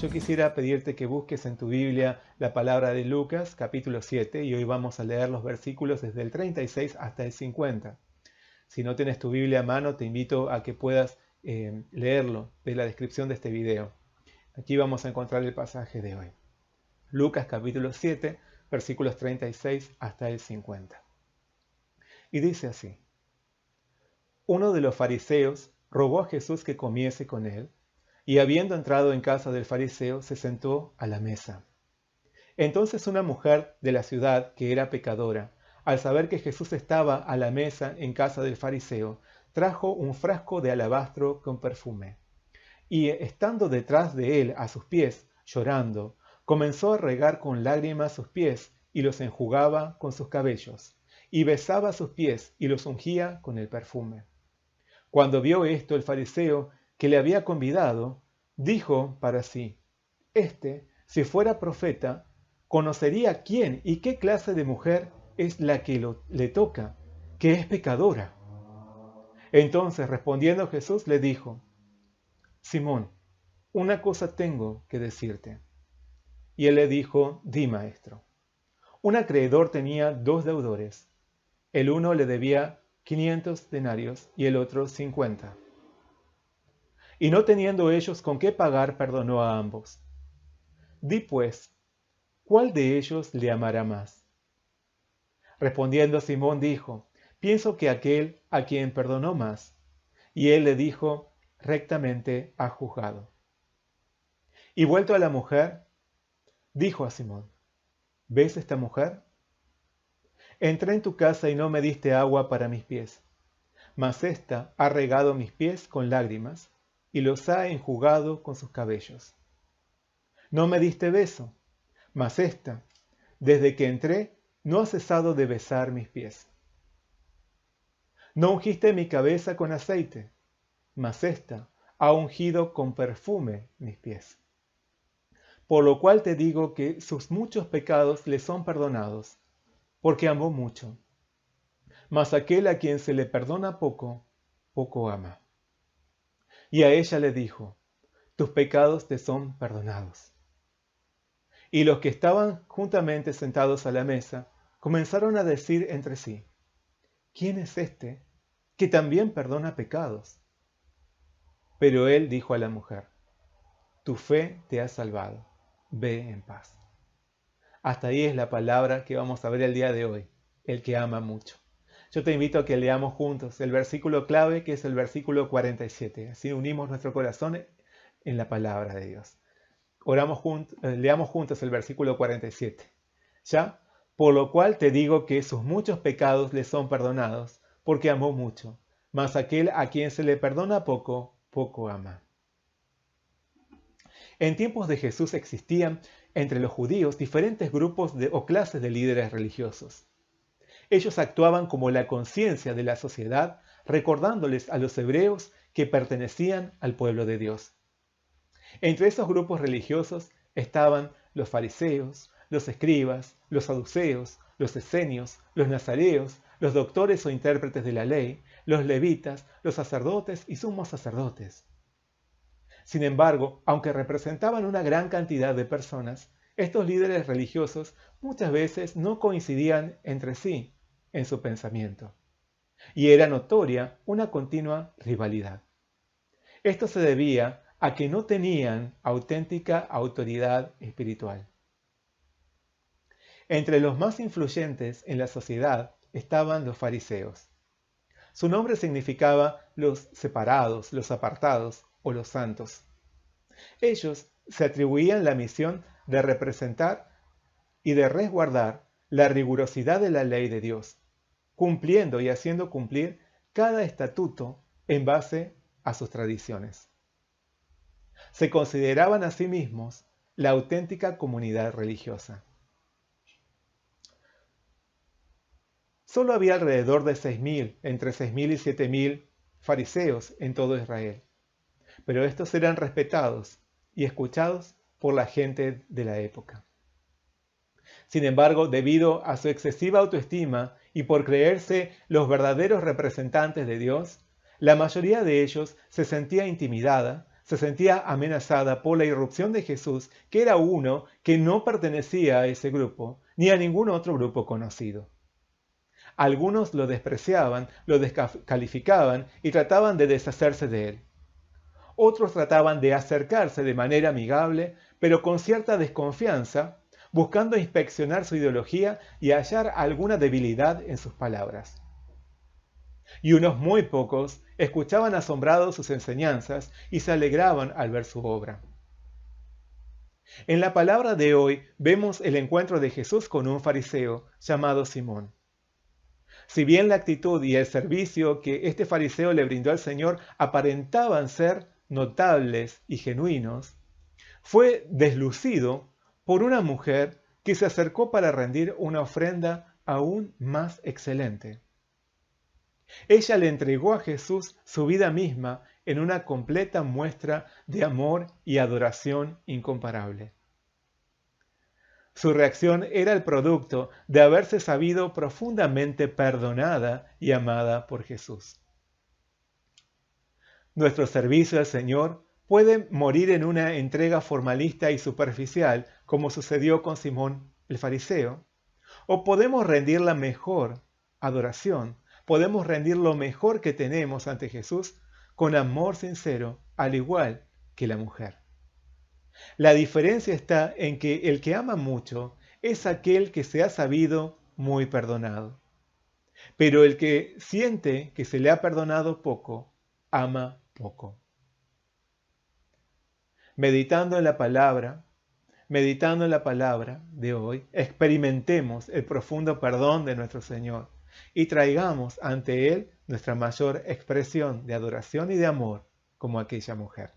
yo quisiera pedirte que busques en tu Biblia la palabra de Lucas, capítulo 7, y hoy vamos a leer los versículos desde el 36 hasta el 50. Si no tienes tu Biblia a mano, te invito a que puedas leerlo de la descripción de este video. Aquí vamos a encontrar el pasaje de hoy. Lucas, capítulo 7, versículos 36 hasta el 50. Y dice así: Uno de los fariseos rogó a Jesús que comiese con él, y habiendo entrado en casa del fariseo, se sentó a la mesa. Entonces una mujer de la ciudad, que era pecadora, al saber que Jesús estaba a la mesa en casa del fariseo, trajo un frasco de alabastro con perfume. Y estando detrás de él a sus pies, llorando, comenzó a regar con lágrimas sus pies, y los enjugaba con sus cabellos, y besaba sus pies, y los ungía con el perfume. Cuando vio esto el fariseo, que le había convidado, dijo para sí: si fuera profeta, conocería quién y qué clase de mujer es la que le toca, que es pecadora. Entonces, respondiendo Jesús, le dijo: Simón, una cosa tengo que decirte. Y él le dijo: Di, maestro. Un acreedor tenía 2 deudores. El uno le debía 500 denarios y el otro 50. Y no teniendo ellos con qué pagar, perdonó a ambos. Di pues, ¿cuál de ellos le amará más? Respondiendo Simón dijo: Pienso que aquel a quien perdonó más. Y él le dijo: Rectamente ha juzgado. Y vuelto a la mujer, dijo a Simón: ¿Ves esta mujer? Entré en tu casa y no me diste agua para mis pies, mas ésta ha regado mis pies con lágrimas y los ha enjugado con sus cabellos. No me diste beso, mas ésta, desde que entré, no ha cesado de besar mis pies. No ungiste mi cabeza con aceite, mas ésta ha ungido con perfume mis pies. Por lo cual te digo que sus muchos pecados le son perdonados, porque amó mucho. Mas aquel a quien se le perdona poco, poco ama. Y a ella le dijo: Tus pecados te son perdonados. Y los que estaban juntamente sentados a la mesa comenzaron a decir entre sí: ¿Quién es este que también perdona pecados? Pero él dijo a la mujer: Tu fe te ha salvado, ve en paz. Hasta ahí es la palabra que vamos a ver el día de hoy, el que ama mucho. Yo te invito a que leamos juntos el versículo clave, que es el versículo 47. Así unimos nuestro corazón en la palabra de Dios. Leamos juntos el versículo 47. ¿Ya? Por lo cual te digo que sus muchos pecados le son perdonados, porque amó mucho. Mas aquel a quien se le perdona poco, poco ama. En tiempos de Jesús existían entre los judíos diferentes grupos o clases de líderes religiosos. Ellos actuaban como la conciencia de la sociedad, recordándoles a los hebreos que pertenecían al pueblo de Dios. Entre esos grupos religiosos estaban los fariseos, los escribas, los saduceos, los esenios, los nazareos, los doctores o intérpretes de la ley, los levitas, los sacerdotes y sumos sacerdotes. Sin embargo, aunque representaban una gran cantidad de personas, estos líderes religiosos muchas veces no coincidían entre sí en su pensamiento, y era notoria una continua rivalidad. Esto se debía a que no tenían auténtica autoridad espiritual. Entre los más influyentes en la sociedad estaban los fariseos. Su nombre significaba los separados, los apartados o los santos. Ellos se atribuían la misión de representar y de resguardar la rigurosidad de la ley de Dios, cumpliendo y haciendo cumplir cada estatuto en base a sus tradiciones. Se consideraban a sí mismos la auténtica comunidad religiosa. Solo había alrededor de 6.000, entre 6.000 y 7.000 fariseos en todo Israel, pero estos eran respetados y escuchados por la gente de la época. Sin embargo, debido a su excesiva autoestima y por creerse los verdaderos representantes de Dios, la mayoría de ellos se sentía intimidada se sentía amenazada por la irrupción de Jesús, que era uno que no pertenecía a ese grupo, ni a ningún otro grupo conocido. Algunos lo despreciaban, lo descalificaban y trataban de deshacerse de él. Otros trataban de acercarse de manera amigable, pero con cierta desconfianza, buscando inspeccionar su ideología y hallar alguna debilidad en sus palabras. Y unos muy pocos escuchaban asombrados sus enseñanzas y se alegraban al ver su obra. En la palabra de hoy vemos el encuentro de Jesús con un fariseo llamado Simón. Si bien la actitud y el servicio que este fariseo le brindó al Señor aparentaban ser notables y genuinos, fue deslucido por una mujer que se acercó para rendir una ofrenda aún más excelente. Ella le entregó a Jesús su vida misma en una completa muestra de amor y adoración incomparable. Su reacción era el producto de haberse sabido profundamente perdonada y amada por Jesús. Nuestro servicio al Señor puede morir en una entrega formalista y superficial, como sucedió con Simón el fariseo, o podemos rendir la mejor adoración, podemos rendir lo mejor que tenemos ante Jesús con amor sincero, al igual que la mujer. La diferencia está en que el que ama mucho es aquel que se ha sabido muy perdonado. Pero el que siente que se le ha perdonado poco, ama poco. Meditando en la palabra de hoy, experimentemos el profundo perdón de nuestro Señor y traigamos ante Él nuestra mayor expresión de adoración y de amor como aquella mujer.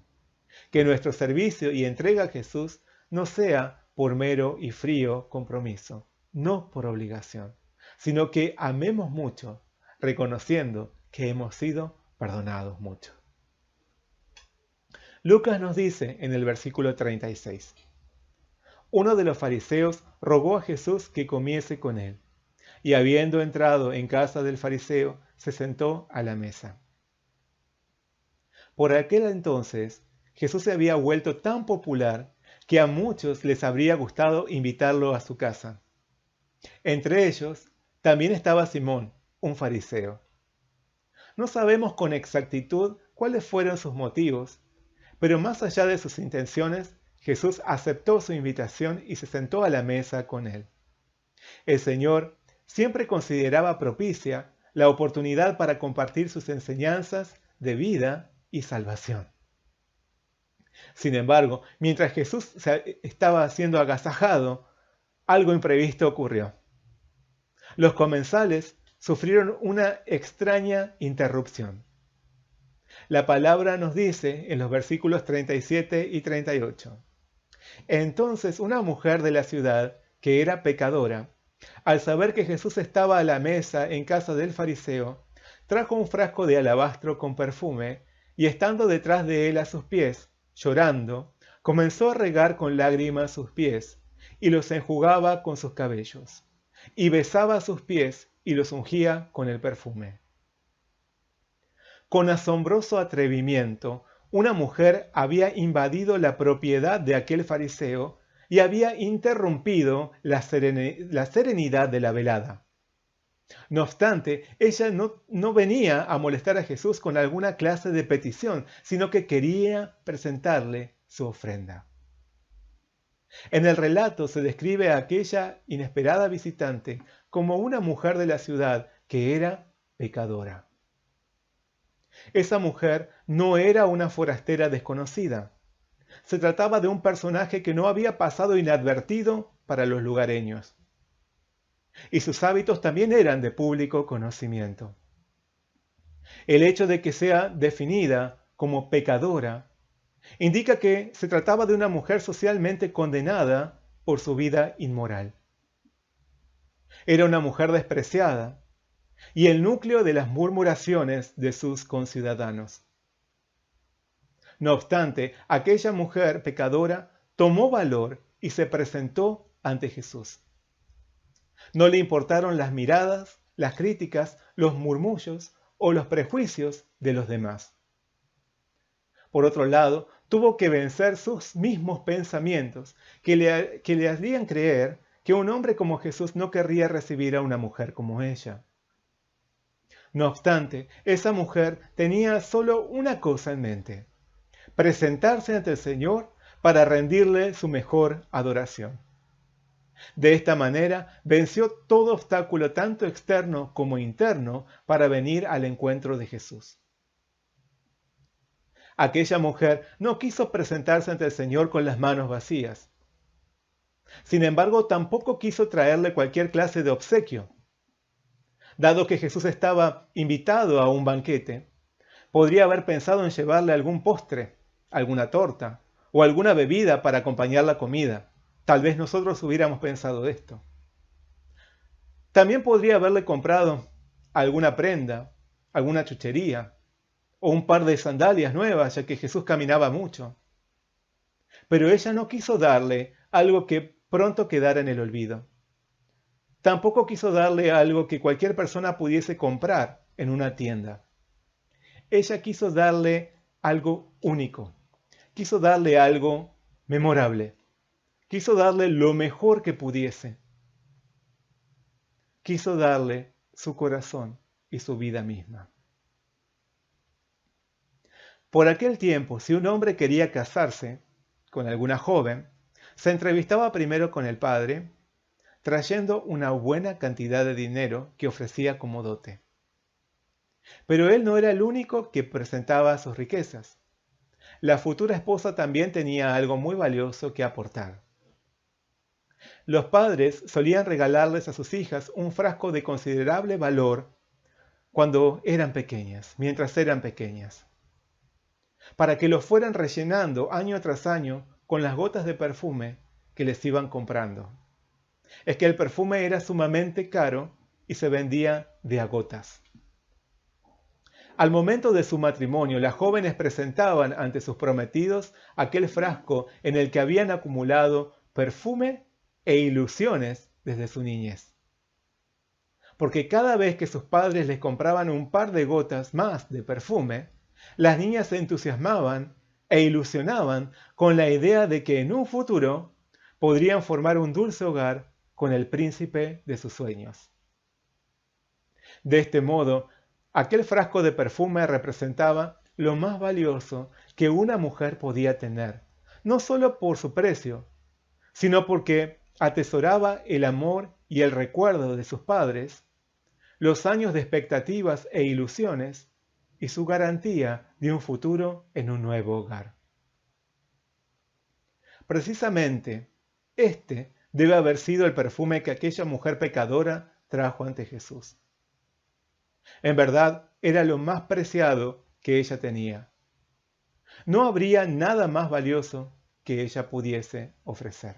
Que nuestro servicio y entrega a Jesús no sea por mero y frío compromiso, no por obligación, sino que amemos mucho, reconociendo que hemos sido perdonados mucho. Lucas nos dice en el versículo 36, uno de los fariseos rogó a Jesús que comiese con él, y habiendo entrado en casa del fariseo, se sentó a la mesa. Por aquel entonces, Jesús se había vuelto tan popular que a muchos les habría gustado invitarlo a su casa. Entre ellos, también estaba Simón, un fariseo. No sabemos con exactitud cuáles fueron sus motivos, pero más allá de sus intenciones, Jesús aceptó su invitación y se sentó a la mesa con él. El Señor siempre consideraba propicia la oportunidad para compartir sus enseñanzas de vida y salvación. Sin embargo, mientras Jesús estaba siendo agasajado, algo imprevisto ocurrió. Los comensales sufrieron una extraña interrupción. La palabra nos dice en los versículos 37 y 38. Entonces una mujer de la ciudad, que era pecadora, al saber que Jesús estaba a la mesa en casa del fariseo, trajo un frasco de alabastro con perfume y estando detrás de él a sus pies, llorando, comenzó a regar con lágrimas sus pies y los enjugaba con sus cabellos, y besaba sus pies y los ungía con el perfume. Con asombroso atrevimiento, una mujer había invadido la propiedad de aquel fariseo y había interrumpido la serenidad de la velada. No obstante, ella no venía a molestar a Jesús con alguna clase de petición, sino que quería presentarle su ofrenda. En el relato se describe a aquella inesperada visitante como una mujer de la ciudad que era pecadora. Esa mujer no era una forastera desconocida. Se trataba de un personaje que no había pasado inadvertido para los lugareños. Y sus hábitos también eran de público conocimiento. El hecho de que sea definida como pecadora indica que se trataba de una mujer socialmente condenada por su vida inmoral. Era una mujer despreciada y el núcleo de las murmuraciones de sus conciudadanos. No obstante, aquella mujer pecadora tomó valor y se presentó ante Jesús. No le importaron las miradas, las críticas, los murmullos o los prejuicios de los demás. Por otro lado, tuvo que vencer sus mismos pensamientos que le hacían creer que un hombre como Jesús no querría recibir a una mujer como ella. No obstante, esa mujer tenía solo una cosa en mente: presentarse ante el Señor para rendirle su mejor adoración. De esta manera venció todo obstáculo tanto externo como interno para venir al encuentro de Jesús. Aquella mujer no quiso presentarse ante el Señor con las manos vacías. Sin embargo, tampoco quiso traerle cualquier clase de obsequio. Dado que Jesús estaba invitado a un banquete, podría haber pensado en llevarle algún postre, alguna torta o alguna bebida para acompañar la comida. Tal vez nosotros hubiéramos pensado esto. También podría haberle comprado alguna prenda, alguna chuchería o un par de sandalias nuevas, ya que Jesús caminaba mucho. Pero ella no quiso darle algo que pronto quedara en el olvido. Tampoco quiso darle algo que cualquier persona pudiese comprar en una tienda. Ella quiso darle algo único. Quiso darle algo memorable. Quiso darle lo mejor que pudiese. Quiso darle su corazón y su vida misma. Por aquel tiempo, si un hombre quería casarse con alguna joven, se entrevistaba primero con el padre, trayendo una buena cantidad de dinero que ofrecía como dote. Pero él no era el único que presentaba sus riquezas. La futura esposa también tenía algo muy valioso que aportar. Los padres solían regalarles a sus hijas un frasco de considerable valor cuando eran pequeñas, mientras eran pequeñas, para que lo fueran rellenando año tras año con las gotas de perfume que les iban comprando. Es que el perfume era sumamente caro y se vendía de a gotas. Al momento de su matrimonio, las jóvenes presentaban ante sus prometidos aquel frasco en el que habían acumulado perfume e ilusiones desde su niñez. Porque cada vez que sus padres les compraban un par de gotas más de perfume, las niñas se entusiasmaban e ilusionaban con la idea de que en un futuro podrían formar un dulce hogar con el príncipe de sus sueños. De este modo, aquel frasco de perfume representaba lo más valioso que una mujer podía tener, no solo por su precio, sino porque atesoraba el amor y el recuerdo de sus padres, los años de expectativas e ilusiones y su garantía de un futuro en un nuevo hogar. Precisamente, este debe haber sido el perfume que aquella mujer pecadora trajo ante Jesús. En verdad, era lo más preciado que ella tenía. No habría nada más valioso que ella pudiese ofrecer.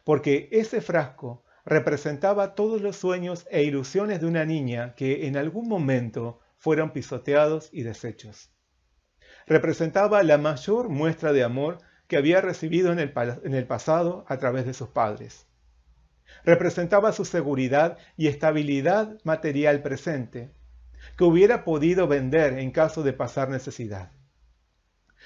Porque ese frasco representaba todos los sueños e ilusiones de una niña que en algún momento fueron pisoteados y deshechos. Representaba la mayor muestra de amor que había recibido en el pasado a través de sus padres. Representaba su seguridad y estabilidad material presente, que hubiera podido vender en caso de pasar necesidad.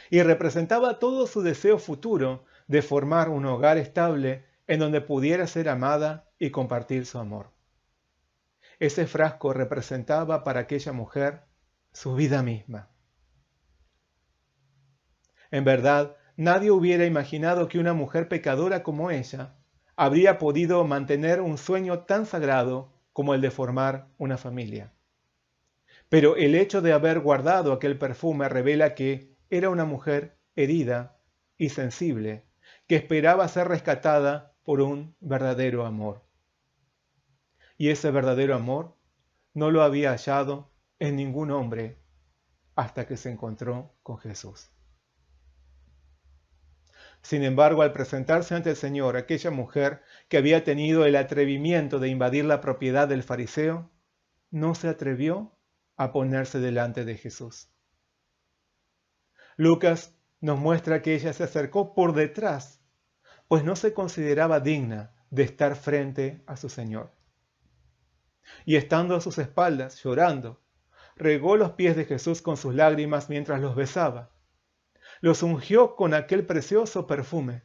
Y representaba todo su deseo futuro de formar un hogar estable en donde pudiera ser amada y compartir su amor. Ese frasco representaba para aquella mujer su vida misma. En verdad, nadie hubiera imaginado que una mujer pecadora como ella habría podido mantener un sueño tan sagrado como el de formar una familia. Pero el hecho de haber guardado aquel perfume revela que era una mujer herida y sensible, que esperaba ser rescatada por un verdadero amor. Y ese verdadero amor no lo había hallado en ningún hombre hasta que se encontró con Jesús. Sin embargo, al presentarse ante el Señor, aquella mujer que había tenido el atrevimiento de invadir la propiedad del fariseo, no se atrevió a ponerse delante de Jesús. Lucas nos muestra que ella se acercó por detrás, pues no se consideraba digna de estar frente a su Señor. Y estando a sus espaldas, llorando, regó los pies de Jesús con sus lágrimas mientras los besaba. los ungió con aquel precioso perfume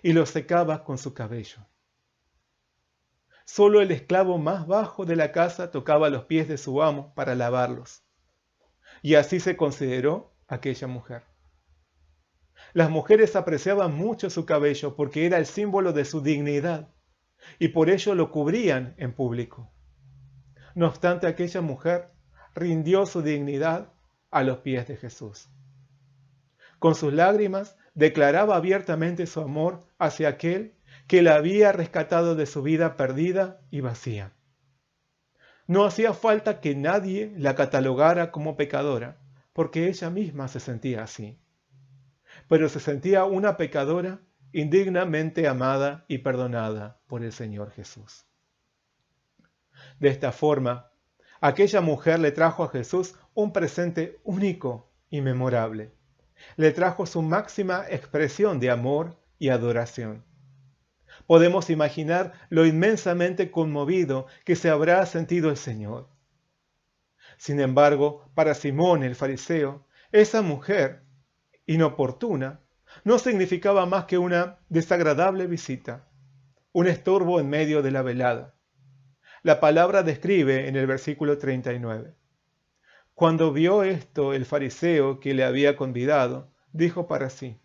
y los secaba con su cabello. Solo el esclavo más bajo de la casa tocaba los pies de su amo para lavarlos, y así se consideró aquella mujer. Las mujeres apreciaban mucho su cabello porque era el símbolo de su dignidad, y por ello lo cubrían en público. No obstante, aquella mujer rindió su dignidad a los pies de Jesús. Con sus lágrimas declaraba abiertamente su amor hacia aquel que la había rescatado de su vida perdida y vacía. No hacía falta que nadie la catalogara como pecadora, porque ella misma se sentía así. Pero se sentía una pecadora indignamente amada y perdonada por el Señor Jesús. De esta forma, aquella mujer le trajo a Jesús un presente único y memorable. Le trajo su máxima expresión de amor y adoración. Podemos imaginar lo inmensamente conmovido que se habrá sentido el Señor. Sin embargo, para Simón el fariseo, esa mujer inoportuna no significaba más que una desagradable visita, un estorbo en medio de la velada. La palabra describe en el versículo 39. Cuando vio esto el fariseo que le había convidado, dijo para sí: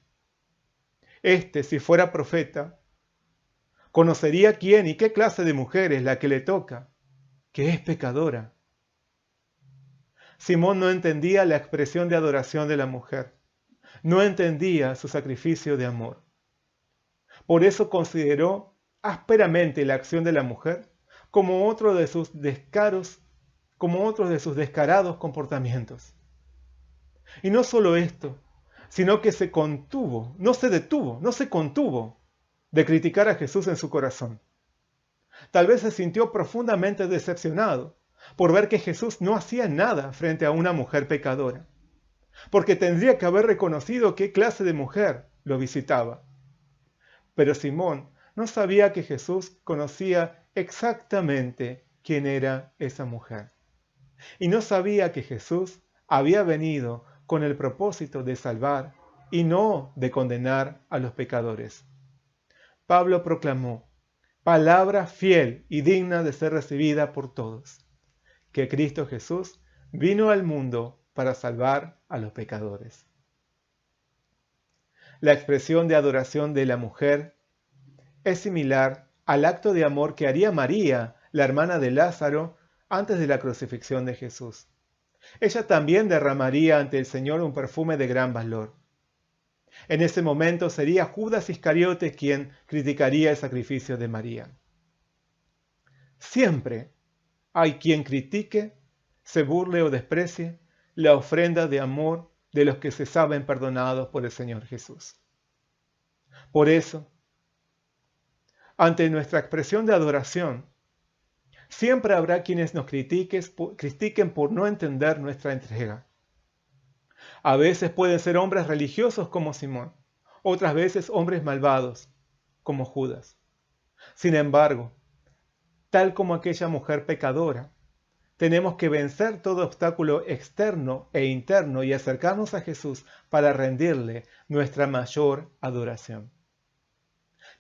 si fuera profeta, conocería quién y qué clase de mujer es la que le toca, que es pecadora. Simón no entendía la expresión de adoración de la mujer, no entendía su sacrificio de amor. Por eso consideró ásperamente la acción de la mujer como otro de sus descarados comportamientos. Y no solo esto, sino que no se contuvo de criticar a Jesús en su corazón. Tal vez se sintió profundamente decepcionado por ver que Jesús no hacía nada frente a una mujer pecadora, porque tendría que haber reconocido qué clase de mujer lo visitaba. Pero Simón no sabía que Jesús conocía exactamente quién era esa mujer. Y no sabía que Jesús había venido con el propósito de salvar y no de condenar a los pecadores. Pablo proclamó: palabra fiel y digna de ser recibida por todos, que Cristo Jesús vino al mundo para salvar a los pecadores. La expresión de adoración de la mujer es similar al acto de amor que haría María, la hermana de Lázaro, antes de la crucifixión de Jesús. Ella también derramaría ante el Señor un perfume de gran valor. En ese momento sería Judas Iscariote quien criticaría el sacrificio de María. Siempre hay quien critique, se burle o desprecie la ofrenda de amor de los que se saben perdonados por el Señor Jesús. Por eso, ante nuestra expresión de adoración, siempre habrá quienes nos critiquen por no entender nuestra entrega. A veces pueden ser hombres religiosos como Simón, otras veces hombres malvados como Judas. Sin embargo, tal como aquella mujer pecadora, tenemos que vencer todo obstáculo externo e interno y acercarnos a Jesús para rendirle nuestra mayor adoración.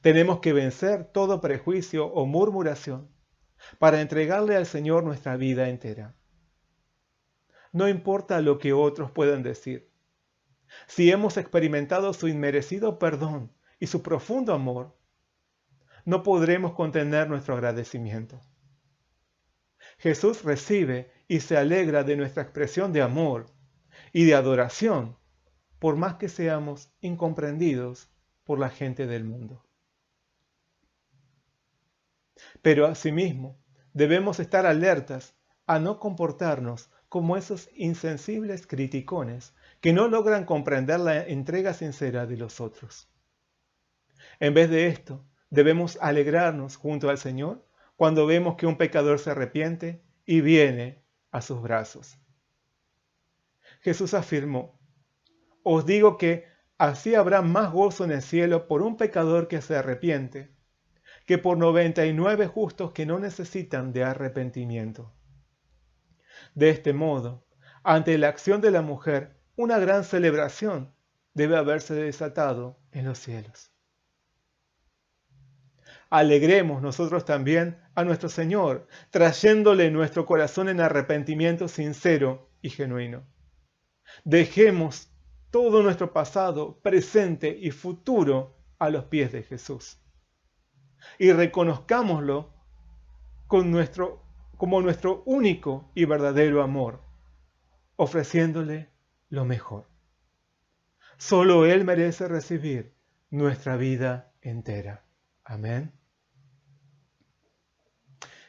Tenemos que vencer todo prejuicio o murmuración para entregarle al Señor nuestra vida entera. No importa lo que otros puedan decir. Si hemos experimentado su inmerecido perdón y su profundo amor, no podremos contener nuestro agradecimiento. Jesús recibe y se alegra de nuestra expresión de amor y de adoración, por más que seamos incomprendidos por la gente del mundo. Pero asimismo, debemos estar alertas a no comportarnos como esos insensibles criticones que no logran comprender la entrega sincera de los otros. En vez de esto, debemos alegrarnos junto al Señor cuando vemos que un pecador se arrepiente y viene a sus brazos. Jesús afirmó: os digo que así habrá más gozo en el cielo por un pecador que se arrepiente, que por 99 justos que no necesitan de arrepentimiento. De este modo, ante la acción de la mujer, una gran celebración debe haberse desatado en los cielos. Alegremos nosotros también a nuestro Señor, trayéndole nuestro corazón en arrepentimiento sincero y genuino. Dejemos todo nuestro pasado, presente y futuro a los pies de Jesús. Y reconozcámoslo como nuestro único y verdadero amor, ofreciéndole lo mejor. Solo Él merece recibir nuestra vida entera. Amén.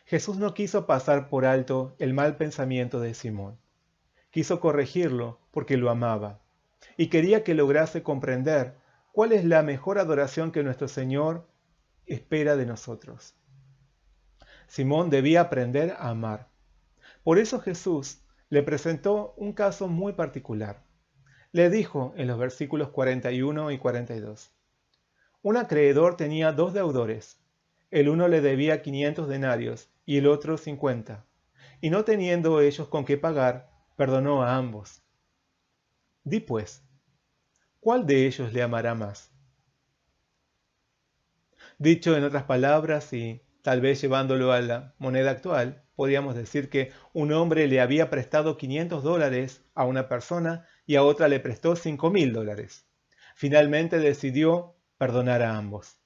Jesús no quiso pasar por alto el mal pensamiento de Simón. Quiso corregirlo porque lo amaba y quería que lograse comprender cuál es la mejor adoración que nuestro Señor espera de nosotros. Simón debía aprender a amar. Por eso Jesús le presentó un caso muy particular. Le dijo en los versículos 41 y 42: Un acreedor tenía 2 deudores. El uno le debía 500 denarios y el otro 50. Y no teniendo ellos con qué pagar, perdonó a ambos. Di pues, ¿cuál de ellos le amará más? Dicho en otras palabras, y tal vez llevándolo a la moneda actual, podríamos decir que un hombre le había prestado $500 a una persona y a otra le prestó $5.000. Finalmente decidió perdonar a ambos.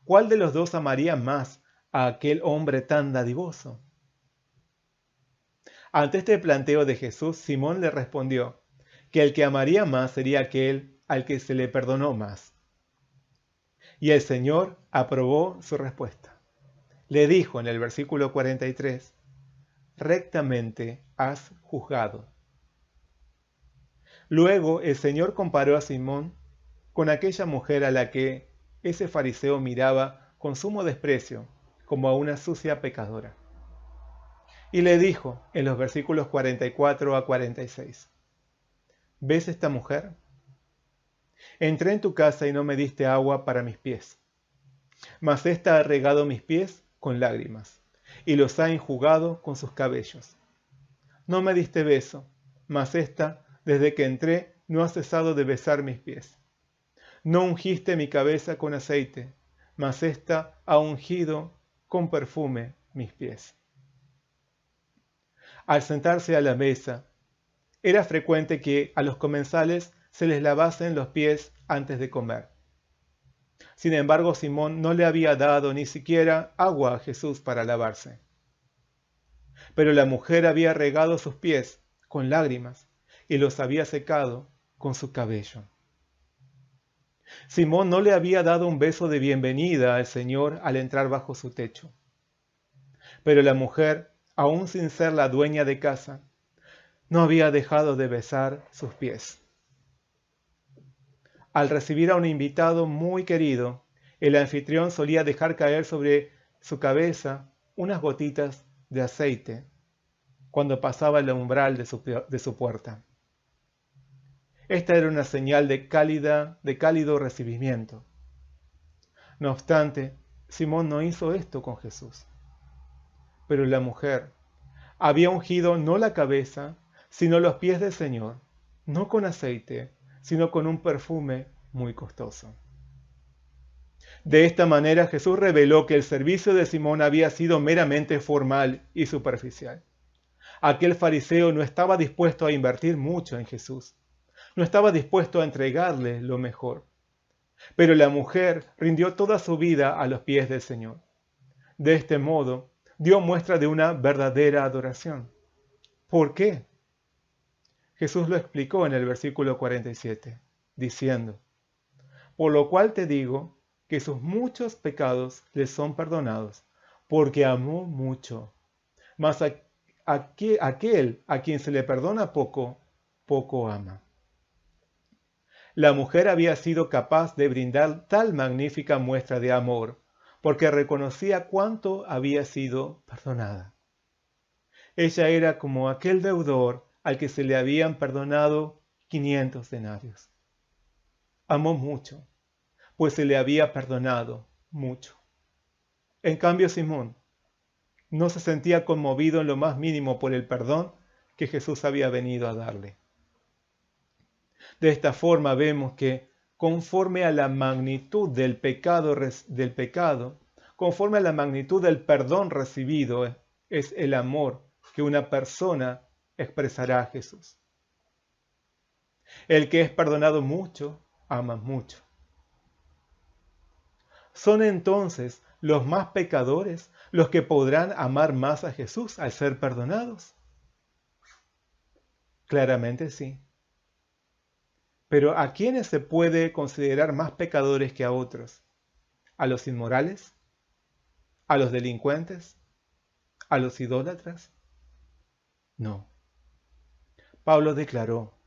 ¿Cuál de los dos amaría más a aquel hombre tan dadivoso? Ante este planteo de Jesús, Simón le respondió que el que amaría más sería aquel al que se le perdonó más. Y el Señor aprobó su respuesta. Le dijo en el versículo 43, rectamente has juzgado. Luego el Señor comparó a Simón con aquella mujer a la que ese fariseo miraba con sumo desprecio, como a una sucia pecadora. Y le dijo en los versículos 44 a 46, ¿ves esta mujer? Entré en tu casa y no me diste agua para mis pies, mas ésta ha regado mis pies con lágrimas, y los ha enjugado con sus cabellos. No me diste beso, mas ésta, desde que entré, no ha cesado de besar mis pies. No ungiste mi cabeza con aceite, mas ésta ha ungido con perfume mis pies. Al sentarse a la mesa, era frecuente que a los comensales se les lavasen los pies antes de comer. Sin embargo, Simón no le había dado ni siquiera agua a Jesús para lavarse. Pero la mujer había regado sus pies con lágrimas y los había secado con su cabello. Simón no le había dado un beso de bienvenida al Señor al entrar bajo su techo. Pero la mujer, aún sin ser la dueña de casa, no había dejado de besar sus pies. Al recibir a un invitado muy querido, el anfitrión solía dejar caer sobre su cabeza unas gotitas de aceite cuando pasaba el umbral de su puerta. Esta era una señal de cálido recibimiento. No obstante, Simón no hizo esto con Jesús. Pero la mujer había ungido no la cabeza, sino los pies del Señor, no con aceite, sino con un perfume muy costoso. De esta manera Jesús reveló que el servicio de Simón había sido meramente formal y superficial. Aquel fariseo no estaba dispuesto a invertir mucho en Jesús. No estaba dispuesto a entregarle lo mejor. Pero la mujer rindió toda su vida a los pies del Señor. De este modo, dio muestra de una verdadera adoración. ¿Por qué? Jesús lo explicó en el versículo 47, diciendo, por lo cual te digo que sus muchos pecados le son perdonados, porque amó mucho. Mas aquel a quien se le perdona poco, poco ama. La mujer había sido capaz de brindar tal magnífica muestra de amor, porque reconocía cuánto había sido perdonada. Ella era como aquel deudor al que se le habían perdonado 500 denarios. Amó mucho, pues se le había perdonado mucho. En cambio, Simón no se sentía conmovido en lo más mínimo por el perdón que Jesús había venido a darle. De esta forma vemos que conforme a la magnitud del pecado, conforme a la magnitud del perdón recibido, es el amor que una persona expresará a Jesús. El que es perdonado mucho, ama mucho. ¿Son entonces los más pecadores los que podrán amar más a Jesús al ser perdonados? Claramente sí. Pero ¿a quiénes se puede considerar más pecadores que a otros? ¿A los inmorales? ¿A los delincuentes? ¿A los idólatras? No. Pablo declaró,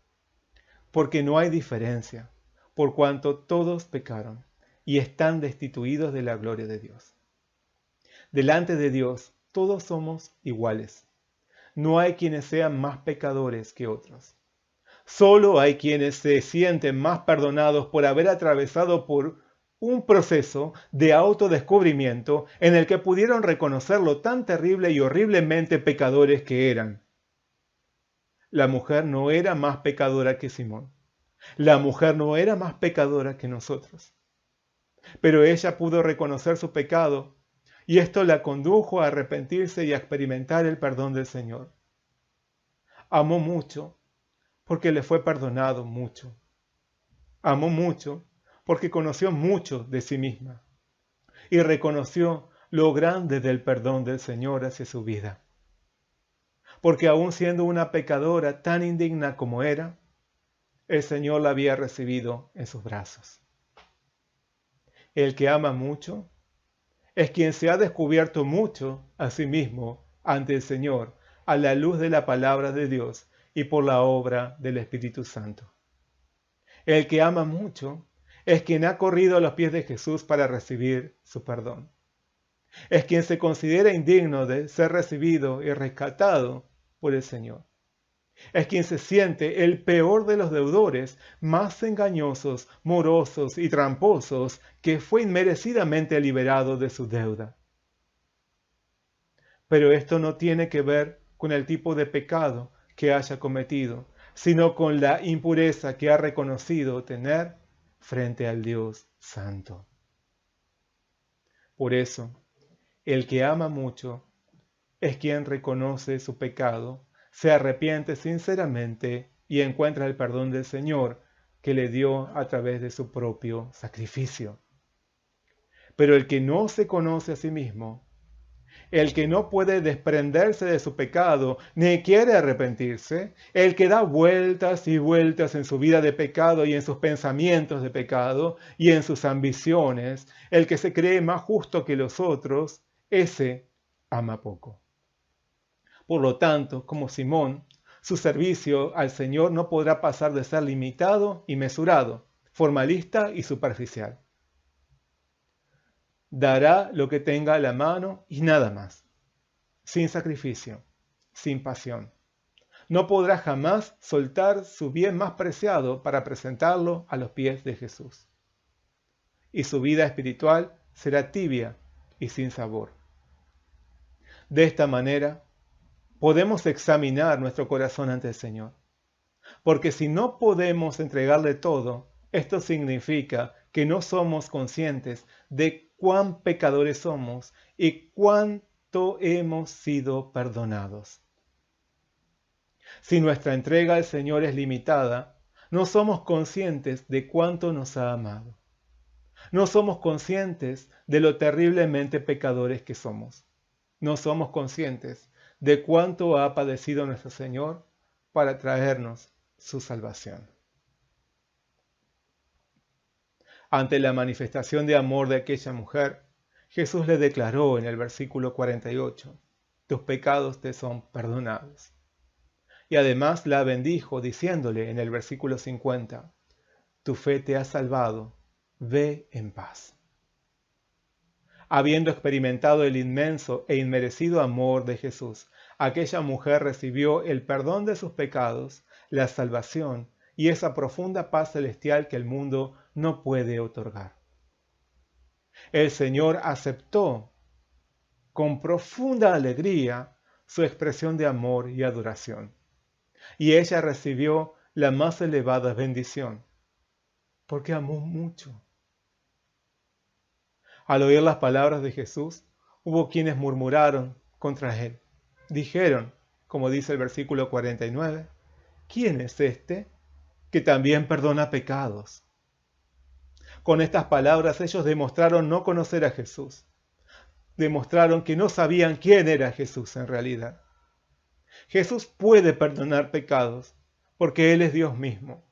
porque no hay diferencia, por cuanto todos pecaron y están destituidos de la gloria de Dios. Delante de Dios, todos somos iguales. No hay quienes sean más pecadores que otros. Solo hay quienes se sienten más perdonados por haber atravesado por un proceso de autodescubrimiento en el que pudieron reconocer lo tan terrible y horriblemente pecadores que eran. La mujer no era más pecadora que Simón. La mujer no era más pecadora que nosotros. Pero ella pudo reconocer su pecado y esto la condujo a arrepentirse y a experimentar el perdón del Señor. Amó mucho porque le fue perdonado mucho. Amó mucho porque conoció mucho de sí misma y reconoció lo grande del perdón del Señor hacia su vida. Porque aún siendo una pecadora tan indigna como era, el Señor la había recibido en sus brazos. El que ama mucho es quien se ha descubierto mucho a sí mismo ante el Señor a la luz de la palabra de Dios y por la obra del Espíritu Santo. El que ama mucho es quien ha corrido a los pies de Jesús para recibir su perdón. Es quien se considera indigno de ser recibido y rescatado por el Señor. Es quien se siente el peor de los deudores, más engañosos, morosos y tramposos, que fue inmerecidamente liberado de su deuda. Pero esto no tiene que ver con el tipo de pecado que haya cometido, sino con la impureza que ha reconocido tener frente al Dios Santo. Por eso, el que ama mucho es quien reconoce su pecado, se arrepiente sinceramente y encuentra el perdón del Señor que le dio a través de su propio sacrificio. Pero el que no se conoce a sí mismo, el que no puede desprenderse de su pecado, ni quiere arrepentirse, el que da vueltas y vueltas en su vida de pecado y en sus pensamientos de pecado y en sus ambiciones, el que se cree más justo que los otros, ese ama poco. Por lo tanto, como Simón, su servicio al Señor no podrá pasar de ser limitado y mesurado, formalista y superficial. Dará lo que tenga a la mano y nada más, sin sacrificio, sin pasión. No podrá jamás soltar su bien más preciado para presentarlo a los pies de Jesús. Y su vida espiritual será tibia y sin sabor. De esta manera, podemos examinar nuestro corazón ante el Señor. Porque si no podemos entregarle todo, esto significa que no somos conscientes de cuán pecadores somos y cuánto hemos sido perdonados. Si nuestra entrega al Señor es limitada, no somos conscientes de cuánto nos ha amado. No somos conscientes de lo terriblemente pecadores que somos. No somos conscientes de cuánto ha padecido nuestro Señor para traernos su salvación. Ante la manifestación de amor de aquella mujer, Jesús le declaró en el versículo 48, tus pecados te son perdonados. Y además la bendijo diciéndole en el versículo 50, tu fe te ha salvado, ve en paz. Habiendo experimentado el inmenso e inmerecido amor de Jesús, aquella mujer recibió el perdón de sus pecados, la salvación y esa profunda paz celestial que el mundo no puede otorgar. El Señor aceptó con profunda alegría su expresión de amor y adoración, y ella recibió la más elevada bendición, porque amó mucho. Al oír las palabras de Jesús, hubo quienes murmuraron contra él. Dijeron, como dice el versículo 49, ¿quién es este que también perdona pecados? Con estas palabras ellos demostraron no conocer a Jesús. Demostraron que no sabían quién era Jesús en realidad. Jesús puede perdonar pecados porque Él es Dios mismo.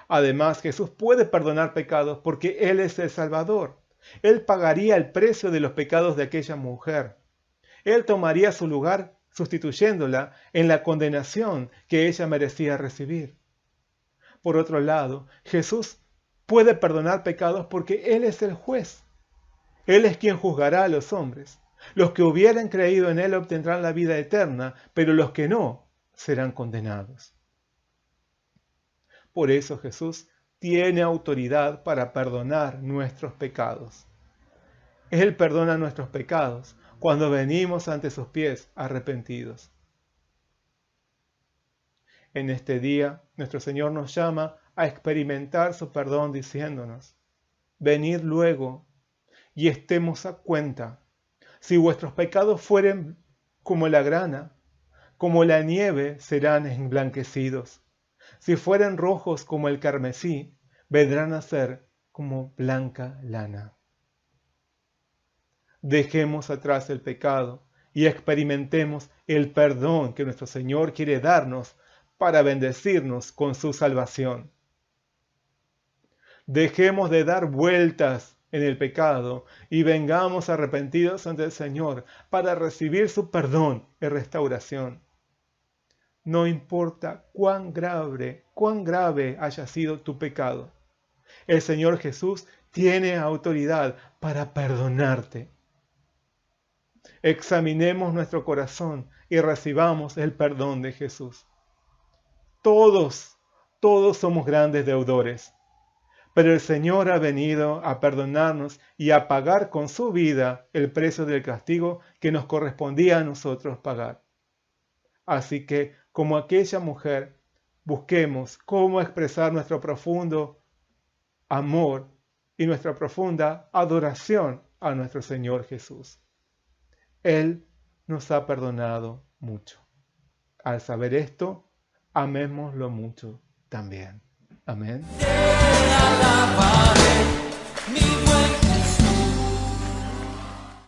Además, Jesús puede perdonar pecados porque Él es el Salvador. Él pagaría el precio de los pecados de aquella mujer. Él tomaría su lugar sustituyéndola en la condenación que ella merecía recibir. Por otro lado, Jesús puede perdonar pecados porque Él es el juez. Él es quien juzgará a los hombres. Los que hubieran creído en Él obtendrán la vida eterna, pero los que no serán condenados. Por eso Jesús tiene autoridad para perdonar nuestros pecados. Él perdona nuestros pecados cuando venimos ante sus pies arrepentidos. En este día, nuestro Señor nos llama a experimentar su perdón diciéndonos, venid luego y estemos a cuenta. Si vuestros pecados fueren como la grana, como la nieve serán emblanquecidos. Si fueren rojos como el carmesí, vendrán a ser como blanca lana. Dejemos atrás el pecado y experimentemos el perdón que nuestro Señor quiere darnos para bendecirnos con su salvación. Dejemos de dar vueltas en el pecado y vengamos arrepentidos ante el Señor para recibir su perdón y restauración. No importa cuán grave haya sido tu pecado, el Señor Jesús tiene autoridad para perdonarte. Examinemos nuestro corazón y recibamos el perdón de Jesús. Todos somos grandes deudores, pero el Señor ha venido a perdonarnos y a pagar con su vida el precio del castigo que nos correspondía a nosotros pagar. Así que, como aquella mujer, busquemos cómo expresar nuestro profundo amor y nuestra profunda adoración a nuestro Señor Jesús. Él nos ha perdonado mucho. Al saber esto, amémoslo mucho también. Amén.